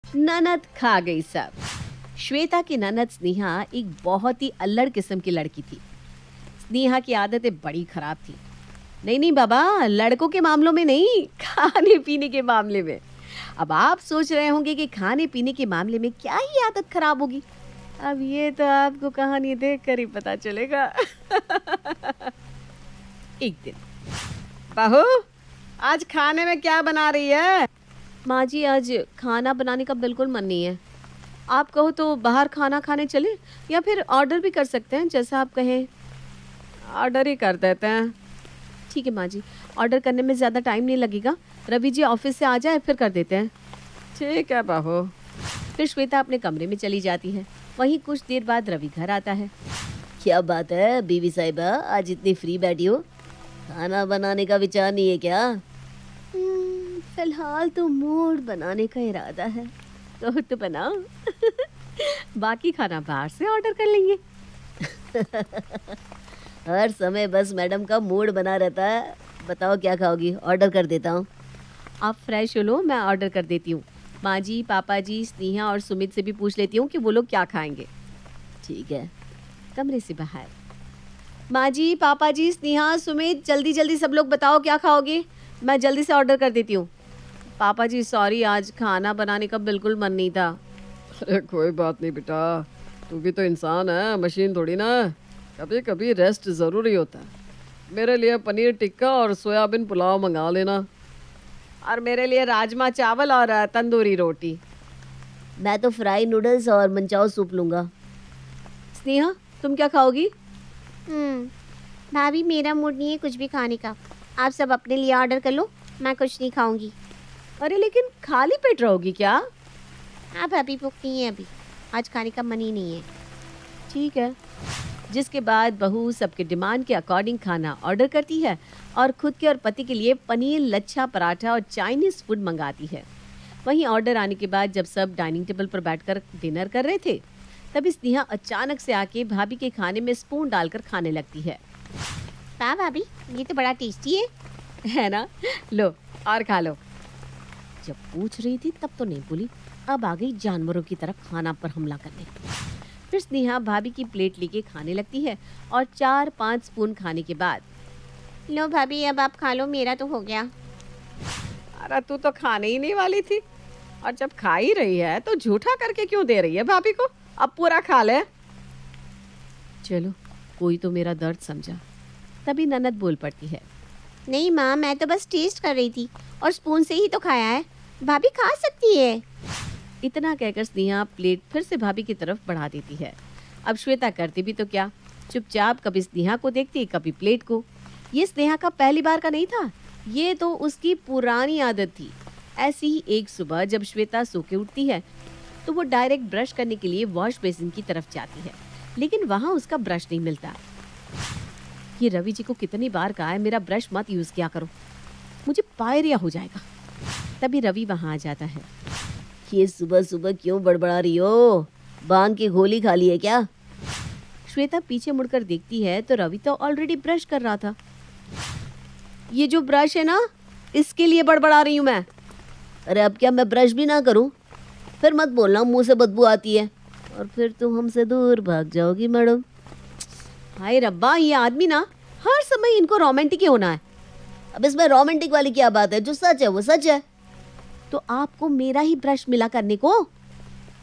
ननद खा गई सब। श्वेता की ननद स्नेहा एक बहुत ही अल्लड़ किस्म की लड़की थी। स्नेहा की आदतें बड़ी खराब थी। नहीं नहीं बाबा, लड़कों के मामलों में नहीं, खाने पीने के मामले में। अब आप सोच रहे होंगे कि खाने पीने के मामले में क्या ही आदत खराब होगी। अब ये तो आपको कहानी देख कर ही पता चलेगा। एक दिन, बहू आज खाने में क्या बना रही है? माँ जी आज खाना बनाने का बिल्कुल मन नहीं है। आप कहो तो बाहर खाना खाने चले या फिर ऑर्डर भी कर सकते हैं, जैसा आप कहें। ऑर्डर ही कर देते हैं। ठीक है माँ जी, ऑर्डर करने में ज़्यादा टाइम नहीं लगेगा। रवि जी ऑफिस से आ जाए फिर कर देते हैं। ठीक है बहू। फिर श्वेता अपने कमरे में चली जाती है। वहीं कुछ देर बाद रवि घर आता है। क्या बात है बीवी साहिबा, आज इतनी फ्री बैठी हो? खाना बनाने का विचार नहीं है क्या? फिलहाल तो मूड बनाने का इरादा है, तो बनाओ। बाकी खाना बाहर से ऑर्डर कर लेंगे। हर समय बस मैडम का मूड बना रहता है। बताओ क्या खाओगी, ऑर्डर कर देता हूँ। आप फ्रेश हो लो, मैं ऑर्डर कर देती हूँ। माँ जी, पापा जी, स्नेहा और सुमित से भी पूछ लेती हूँ कि वो लोग क्या खाएंगे। ठीक है। कमरे से बाहर, माँ जी, पापा जी, स्नेहा, सुमित, जल्दी जल्दी सब लोग बताओ क्या खाओगे, मैं जल्दी से ऑर्डर कर देती हूँ। पापा जी सॉरी, आज खाना बनाने का बिल्कुल मन नहीं था। अरे कोई बात नहीं बेटा, तू भी तो इंसान है, मशीन थोड़ी ना। कभी कभी रेस्ट ज़रूरी होता है। मेरे लिए पनीर टिक्का और सोयाबीन पुलाव मंगा लेना। और मेरे लिए राजमा चावल और तंदूरी रोटी। मैं तो फ्राई नूडल्स और मंचाओ सूप लूँगा। स्नेहा तुम क्या खाओगी? भाभी मेरा मूड नहीं है कुछ भी खाने का। आप सब अपने लिए ऑर्डर कर लो, मैं कुछ नहीं खाऊंगी। अरे लेकिन खाली पेट रहोगी क्या? हाँ भाभी, भूख नहीं है अभी, आज खाने का मन ही नहीं है। ठीक है। जिसके बाद बहू सबके डिमांड के अकॉर्डिंग खाना ऑर्डर करती है और खुद के और पति के लिए पनीर, लच्छा पराठा और चाइनीज फूड मंगाती है। वहीं ऑर्डर आने के बाद जब सब डाइनिंग टेबल पर बैठकर डिनर कर रहे थे, तभी स्नेहा अचानक से आके भाभी के खाने में स्पून डालकर खाने लगती है। वाह भाभी, ये तो बड़ा टेस्टी है ना? लो और खा लो। जब पूछ रही थी तब तो नहीं बोली, अब आ गई जानवरों की तरह खाना पर हमला करने। फिर स्नेहा भाभी की प्लेट लेके खाने लगती है और 4-5 स्पून खाने के बाद, लो भाभी अब आप खा लो, मेरा तो हो गया। अरे तू तो खाने ही नहीं वाली थी, और जब खा ही रही है तो झूठा करके क्यों दे रही है भाभी को? अब पूरा खा ले। चलो, कोई तो मेरा दर्द समझा। तभी ननद बोल पड़ती है। नहीं माँ, मैं तो बस टेस्ट कर रही थी और स्पून से ही तो खाया है, भाभी खा सकती है। इतना कहकर स्नेहा प्लेट फिर से भाभी की तरफ बढ़ा देती है। अब श्वेता करती भी तो क्या, चुपचाप कभी स्नेहा को देखती, कभी प्लेट को। ये स्नेहा का पहली बार का नहीं था, ये तो उसकी पुरानी आदत थी। ऐसी ही एक सुबह जब श्वेता सो के उठती है तो वो डायरेक्ट ब्रश करने के लिए वॉश बेसिन की तरफ जाती है, लेकिन वहाँ उसका ब्रश नहीं मिलता। ये रवि जी को कितनी बार कहा है मेरा ब्रश मत यूज किया करो, मुझे पायरिया हो जाएगा। तभी रवि वहाँ आ जाता है। ये सुबह सुबह क्यों बड़बड़ा रही हो? भांग की गोली खा ली है क्या? श्वेता पीछे मुड़कर देखती है तो रवि तो ऑलरेडी ब्रश कर रहा था। ये जो ब्रश है ना, इसके लिए बड़बड़ा रही हूँ मैं। अरे अब क्या मैं ब्रश भी ना करूं? फिर मत बोलना मुंह से बदबू आती है, और फिर तुम हमसे दूर भाग जाओगी मैडम। हाय रब्बा, ये आदमी ना हर समय इनको रोमांटिक ही होना है। अब इसमें रोमांटिक वाली क्या बात है? जो सच है वो सच है। तो आपको मेरा ही ब्रश मिला करने को?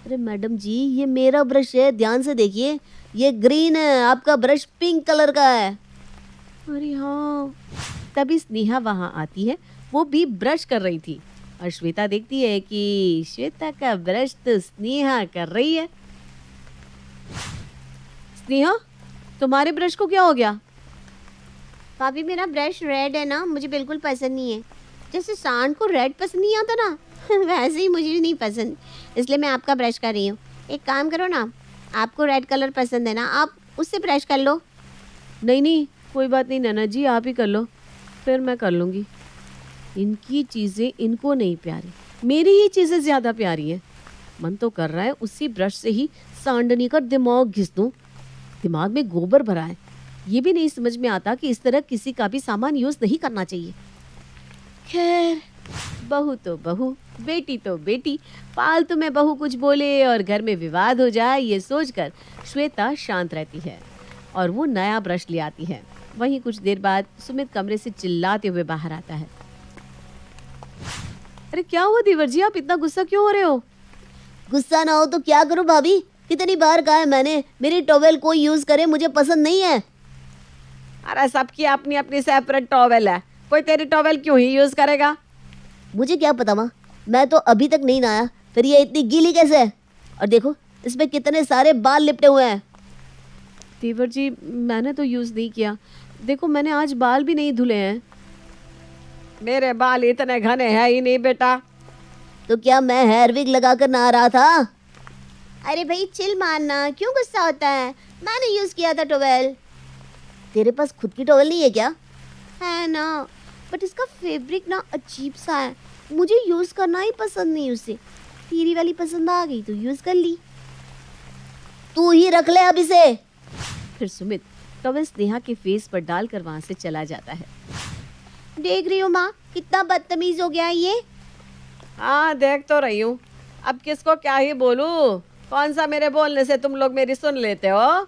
अरे मैडम जी, ये मेरा ब्रश है, ध्यान से देखिए, ये ग्रीन है, आपका ब्रश पिंक कलर का है। अरे हाँ। तभी स्नेहा वहाँ आती है, वो भी ब्रश कर रही थी और श्वेता देखती है कि श्वेता का ब्रश तो स्नेहा कर रही है। स्नेहा, तुम्हारे ब्रश को क्या हो गया? भाभी मेरा ब्रश रेड है ना, मुझे बिल्कुल पसंद नहीं है। जैसे सांड को रेड पसंद नहीं आता ना, वैसे ही मुझे नहीं पसंद, इसलिए मैं आपका ब्रश कर रही हूँ। एक काम करो ना, आपको रेड कलर पसंद है ना, आप उससे ब्रश कर लो। नहीं नहीं, कोई बात नहीं ननद जी, आप ही कर लो, फिर मैं कर लूँगी। इनकी चीज़ें इनको नहीं प्यारी, मेरी ही चीज़ें ज़्यादा प्यारी हैं। मन तो कर रहा है उसी ब्रश से ही सांडनी का दिमाग घिस दूँ। दिमाग में गोबर भरा है, ये भी नहीं समझ में आता कि इस तरह किसी का भी सामान यूज़ नहीं करना चाहिए। खैर, बहू तो बहू, बेटी तो बेटी, फालतू में बहू कुछ बोले और घर में विवाद हो जाए, ये सोचकर श्वेता शांत रहती है और वो नया ब्रश ले आती है। वहीं कुछ देर बाद सुमित कमरे से चिल्लाते हुए बाहर आता है। अरे क्या हुआ देवर जी, आप इतना गुस्सा क्यों हो रहे हो? गुस्सा ना हो तो क्या करूं भाभी? कितनी बार कहा है मैंने, मेरी टॉवेल कोई यूज करे, मुझे पसंद नहीं है। अरे सबकी अपनी अपनी सेपरेट टॉवेल है, कोई तेरी टॉवेल क्यों ही यूज करेगा? मुझे क्या पता माँ, मैं तो अभी तक नहीं नहाया, फिर ये इतनी गीली कैसे है? और देखो इसमें कितने सारे बाल लिपटे हुए हैं। देवर जी मैंने तो यूज नहीं किया, देखो मैंने आज बाल भी नहीं धुले हैं। मेरे बाल इतने घने हैं ही नहीं बेटा। तो क्या मैं हेयर विग लगाकर नहा रहा था? अरे भाई चिल मारना, क्यों गुस्सा होता है? मैंने यूज़ किया था टॉवेल। तेरे पास खुद की टॉवेल नहीं है क्या? है ना, बट इसका फैब्रिक ना अजीब सा है, मुझे यूज़ करना ही पसंद नहीं उसे। तेरी वाली पसंद आ गई तो यूज़ कर ली। तू ही रख ले अब इसे। फिर सुमित टॉवेल स्नेहा के फेस पर डालकर वहां से चला जाता है। देख रही हो माँ, कितना बदतमीज हो गया है ये। हाँ देख तो रही हूँ, अब किसको क्या ही बोलूँ, कौन सा मेरे बोलने से तुम लोग मेरी सुन लेते हो।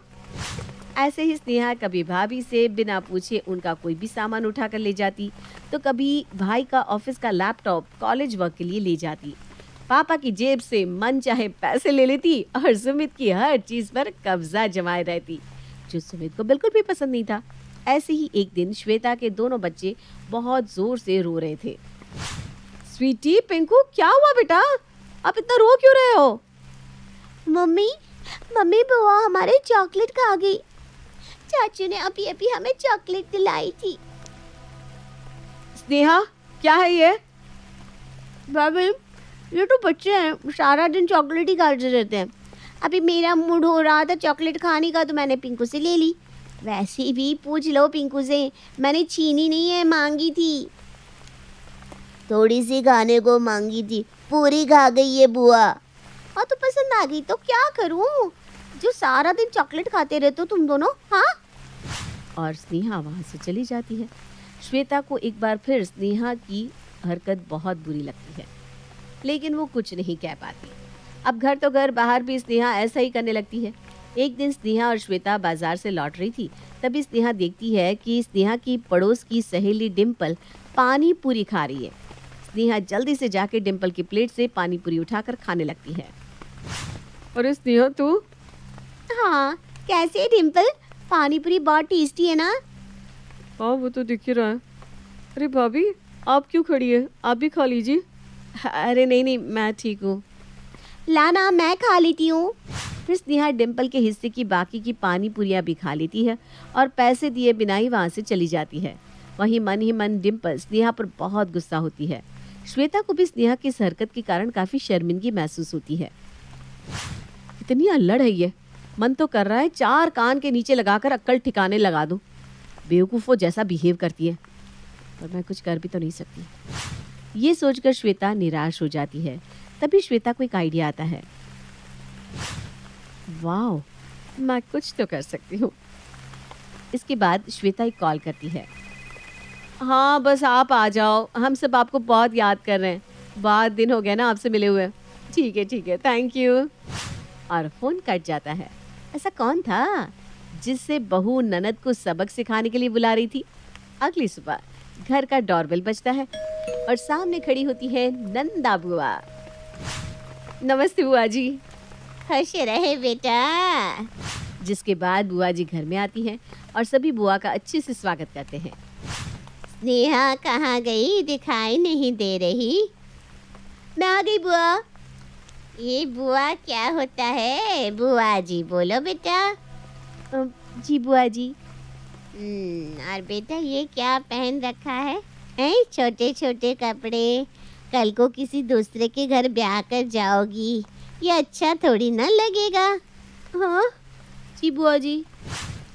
ऐसे ही स्नेहा कभी भाभी से बिना पूछे उनका कोई भी सामान उठा कर ले जाती, तो कभी भाई का ऑफिस का लैपटॉप कॉलेज वर्क के लिए ले जाती, पापा की जेब से मन चाहे पैसे ले लेती और सुमित की हर चीज पर कब्जा जमाए रहती, जो सुमित को बिल्कुल भी पसंद नहीं था। ऐसे ही एक दिन श्वेता के दोनों बच्चे बहुत जोर से रो रहे थे। स्वीटी, पिंकू, क्या हुआ बेटा, आप इतना रो क्यों रहे हो? मम्मी मम्मी बुआ हमारे चॉकलेट खा गई। चाचू ने अभी अभी हमें चॉकलेट दिलाई थी। स्नेहा क्या है ये? भाभी ये तो बच्चे हैं, सारा दिन चॉकलेट ही खाते रहते हैं। अभी मेरा मूड हो रहा था चॉकलेट खाने का तो मैंने पिंकू से ले ली। वैसे भी पूछ लो पिंकू से, मैंने छीनी नहीं है, मांगी थी। थोड़ी सी खाने को मांगी थी, पूरी खा गई ये बुआ। हाँ तो पसंद आ गई तो क्या करूँ, जो सारा दिन चॉकलेट खाते रहते हो तुम दोनों। हाँ, और स्नेहा वहां से चली जाती है। श्वेता को एक बार फिर स्नेहा की हरकत बहुत बुरी लगती है, लेकिन वो कुछ नहीं कह पाती। अब घर तो घर, बाहर भी स्नेहा ऐसा ही करने लगती है। एक दिन स्नेहा और श्वेता बाजार से लौट रही थी, तभी स्नेहा देखती है कि स्नेहा की पड़ोस की सहेली डिम्पल पानी पूरी खा रही है। स्नेहा जल्दी से जाके डिम्पल की प्लेट से पानी पूरी उठाकर खाने लगती है। अरे स्नेहा तू? हाँ कैसे है डिम्पल, पानी पूरी बहुत टेस्टी है ना। हाँ वो तो दिख ही रहा है। अरे भाभी आप क्यों खड़ी है, आप भी खा लीजिए। अरे नहीं नहीं, मैं ठीक हूँ। लाना मैं खा लेती हूँ। फिर स्नेहा डिम्पल के हिस्से की बाकी की पानी पूरियाँ भी खा लेती है और पैसे दिए बिना ही वहाँ से चली जाती है। वहीं मन ही मन डिम्पल स्नेहा पर बहुत गुस्सा होती है। श्वेता को भी स्नेहा की इस हरकत के कारण काफ़ी शर्मिंदगी महसूस होती है। इतनी अल्लड़ है ये, मन तो कर रहा है चार कान के नीचे लगाकर अक्कल ठिकाने लगा दूं। बेवकूफ़ों जैसा बिहेव करती है, पर मैं कुछ कर भी तो नहीं सकती। ये सोचकर श्वेता निराश हो जाती है। तभी श्वेता को एक आइडिया आता है। वाह, मैं कुछ तो कर सकती हूँ। इसके बाद श्वेता एक कॉल करती है। हाँ बस आप आ जाओ, हम सब आपको बहुत याद कर रहे हैं, बहुत दिन हो गए ना आपसे मिले हुए। ठीक है, थैंक यू। और फोन कट जाता है। ऐसा कौन था जिससे बहू ननद को सबक सिखाने के लिए बुला रही थी? अगली सुबह घर का डोरबेल बजता है और सामने खड़ी होती है नंदा बुआ। नमस्ते बुआ जी। खुश रहे बेटा। जिसके बाद बुआ जी घर में आती हैं और सभी बुआ का अच्छे से स्वागत करते हैं। नेहा कहाँ गई, दिखाई नहीं दे रही। मैं आ गई बुआ। ये बुआ क्या होता है? बुआ जी बोलो बेटा। जी बुआ जी। और बेटा ये क्या पहन रखा है? छोटे छोटे कपड़े, कल को किसी दूसरे के घर ब्याह कर जाओगी, ये अच्छा थोड़ी ना लगेगा। हाँ जी बुआ जी।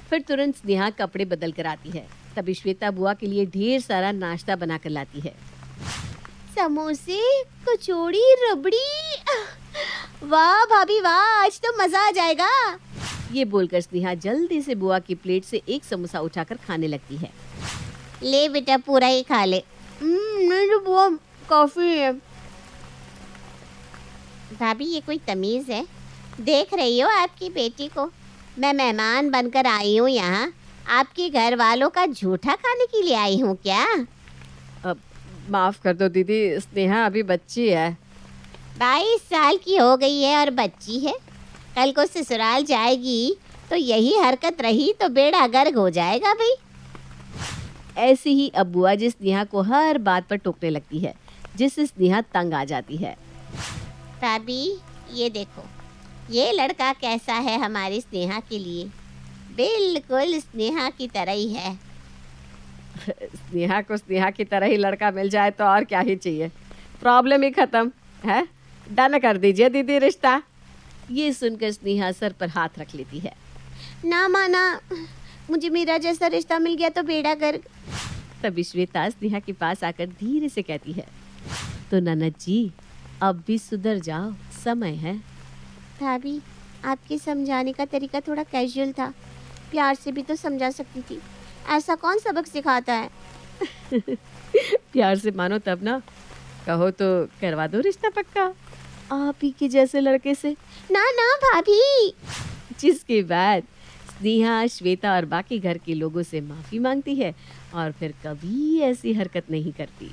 फिर तुरंत स्नेहा कपड़े बदल कर आती है। तभी श्वेता बुआ के लिए ढेर सारा नाश्ता बना कर लाती है। समोसे, कचौड़ी, रबड़ी। वाह भाभी वाह, आज तो मजा आ जाएगा। ये बोलकर स्नेहा जल्दी से बुआ की प्लेट से एक समोसा उठाकर खाने लगती है। ले बेटा पूरा ही खा ले। नहीं तो बुआ कॉफी है। भाभी ये कोई तमीज़ है? देख रही हो आपकी बेटी को? मैं मेहमान बनकर आई हूँ यहाँ, आपके घर वालों का झूठा खाने के लिए आई हूँ क्या? अब माफ़ कर दो दीदी, स्नेहा अभी बच्ची है। 22 साल की हो गई है और बच्ची है। कल को ससुराल जाएगी तो यही हरकत रही तो बेड़ा गर्क हो जाएगा भाई। ऐसे ही अब बुआ जी स्नेहा को हर बात पर टोकने लगती है, जिससे स्नेहा तंग आ जाती है। भाभी ये देखो, ये लड़का कैसा है हमारी स्नेहा के लिए, बिल्कुल स्नेहा की तरह ही है। स्नेहा को स्नेहा की तरह ही लड़का मिल जाए तो और क्या ही चाहिए, प्रॉब्लम ही खत्म है। डन कर दीजिए दीदी रिश्ता। ये सुनकर स्नेहा सर पर हाथ रख लेती है। ना माना, मुझे मेरा जैसा रिश्ता मिल गया तो बेड़ा गर्क। तभी श्वेता स्नेहा के पास आकर धीरे से कहती है, तो ननद जी अब भी सुधर जाओ, समय है। भाभी आपके समझाने का तरीका थोड़ा कैजुअल था, प्यार से भी तो समझा सकती थी। ऐसा कौन सबक सिखाता है? प्यार से मानो तब ना, कहो तो करवा दो रिश्ता पक्का आप ही के जैसे लड़के से। ना ना भाभी। जिसके बाद स्नेहा श्वेता और बाकी घर के लोगों से माफी मांगती है और फिर कभी ऐसी हरकत नहीं करती।